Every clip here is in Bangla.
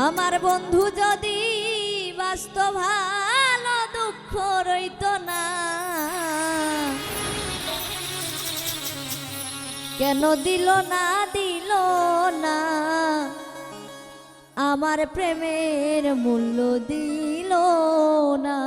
আমার বন্ধু যদি বাস্তব ভালো দুঃখ রইত না, কেন দিল না আমার প্রেমের মূল্য দিল না।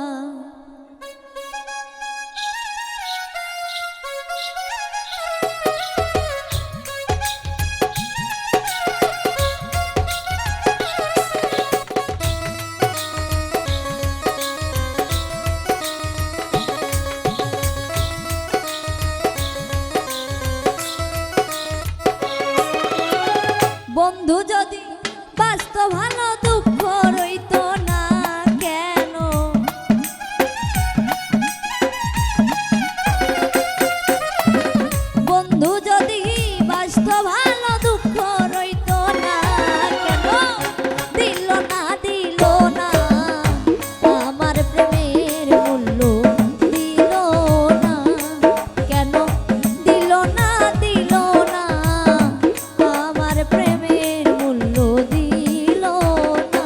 বন্ধু যদি বাস্তব ভালো দুঃখ রইত না, কেন বন্ধু যদি বাস্তব ভালো দুঃখ রইত না, কেন দিল না আমার প্রেমের মূল্য দিল না, কেন দিল না আমার প্রেমের মূল্য দিল না।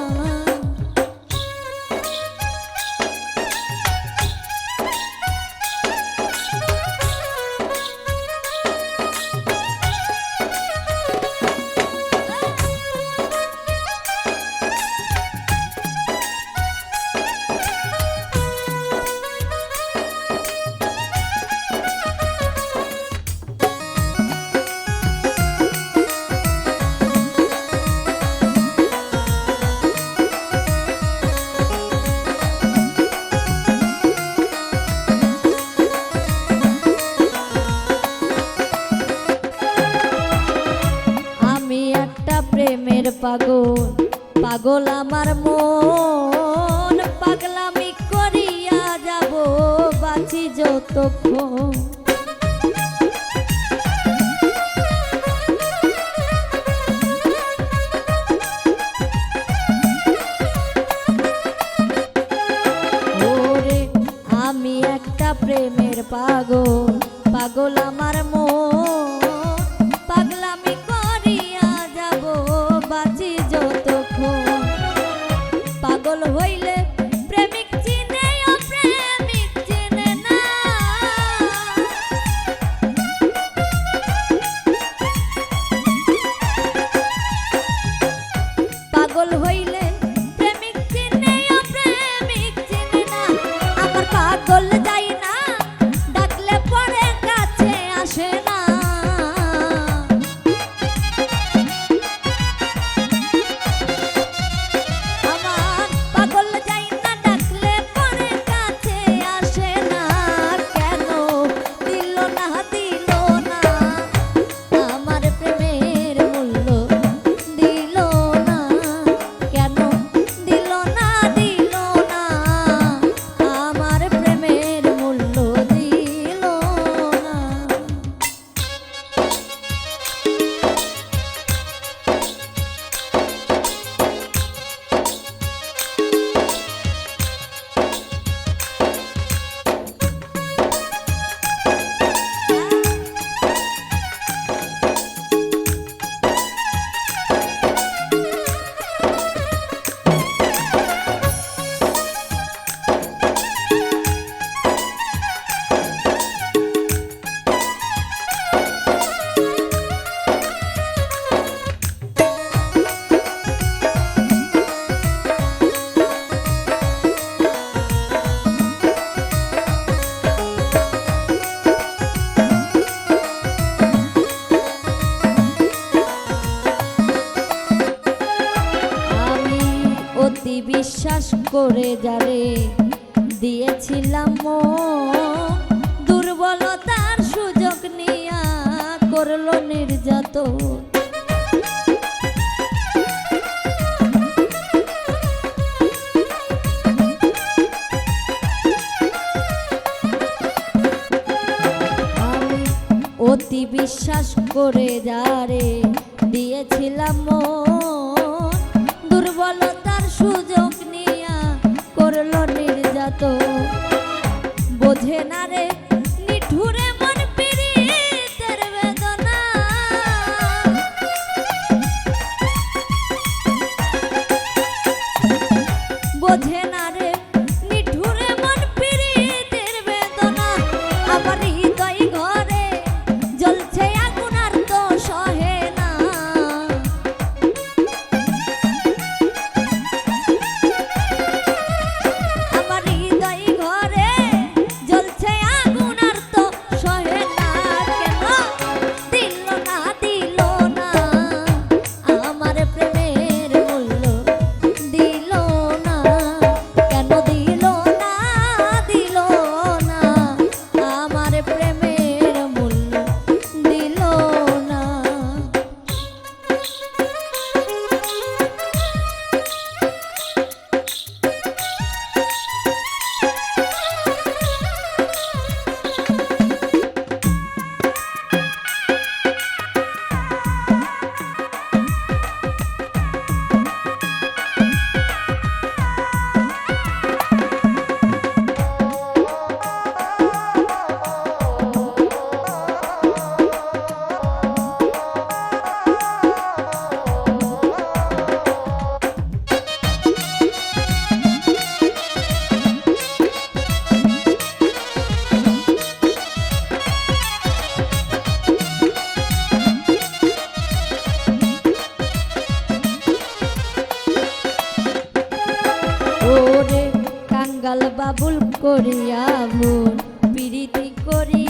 প্রেমের পাগল আমার মন, পাগলামি করিয়া যাব বাঁচি যতক্ষণ। ওরে আমি একটা প্রেমের পাগল আমার মন, পাগলামি করিয়া যাব বাঁচি যতক্ষণ। পাগল হইলে প্রেমিক চিনে ও প্রেমিক চিনে না, পাগল হইলে প্রেমিক চিনে ও প্রেমিক চিনে না। আমার পাগল যাই না, ডাকলে পরে কাছে আসে না। বিশ্বাস করে যারে দিয়েছিলাম মন, দুর্বলতার সুযোগ নিয়া করলো নির্যাতন। আমি অতি বিশ্বাস করে যারে দিয়েছিলাম মন, দুর্বলতার সুযোগ নিয়া করলো নির্যাতন। বোঝে না রে নিঠুরে মন পীড়িতের বেদনা, বোঝে না রে নিঠুরে মন পীড়িতের বেদনা আমার হৃদয় ঘরে জ্বলছে আগুন আর তো সহে না আমার হৃদয় ঘরে জ্বলছে আগুন আর তো সহে না কেন দিল না আমার প্রেমের মূল্য দিল না কেন দিল না আমার প্রেমের মূল্য দিল না ওরে কাঙ্গাল বাবুল করিয়া ভুল প্রীতি করি